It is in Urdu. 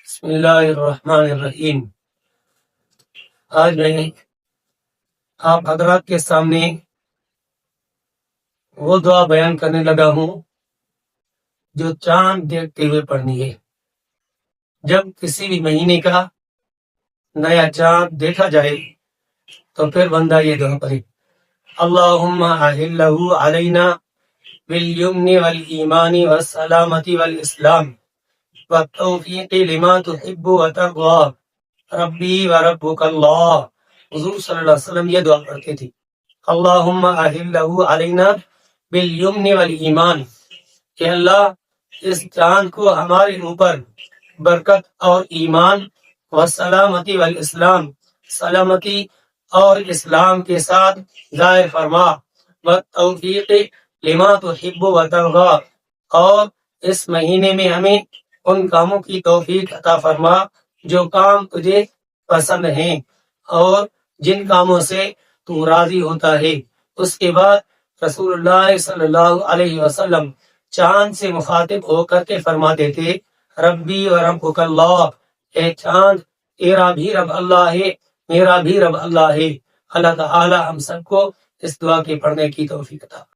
بسم اللہ الرحمن الرحیم۔ آج میں آپ حضرات کے سامنے وہ دعا بیان کرنے لگا ہوں جو چاند دیکھتے ہوئے پڑھنی ہے۔ جب کسی بھی مہینے کا نیا چاند دیکھا جائے تو پھر بندہ یہ دعا پڑھے، اللہم احلہ علینا بالیمن والایمان والسلامۃ والاسلام والتوفیق لما تحب وترضى ربی و ربک اللہ۔ حضور صلی اللہ علیہ وسلم یہ دعا پڑھتے تھے، اللہم احلہ علینا بالیمن والایمان، کہ اللہ اس چاند کو ہمارے اوپر برکت اور ایمان، والسلامتی والاسلام، سلامتی اور اسلام کے ساتھ ظاہر فرما، والتوفیق لما تحب وترضى، اور اس مہینے میں ہمیں ان کاموں کی توفیق عطا فرما جو کام تجھے پسند ہیں اور جن کاموں سے تو راضی ہوتا ہے۔ اس کے بعد رسول اللہ صلی اللہ علیہ وسلم چاند سے مخاطب ہو کر کے فرماتے تھے، ربی و ربک اللہ، اے چاند تیرا بھی رب اللہ ہے، میرا بھی رب اللہ ہے۔ اللہ تعالی ہم سب کو اس دعا کے پڑھنے کی توفیق عطا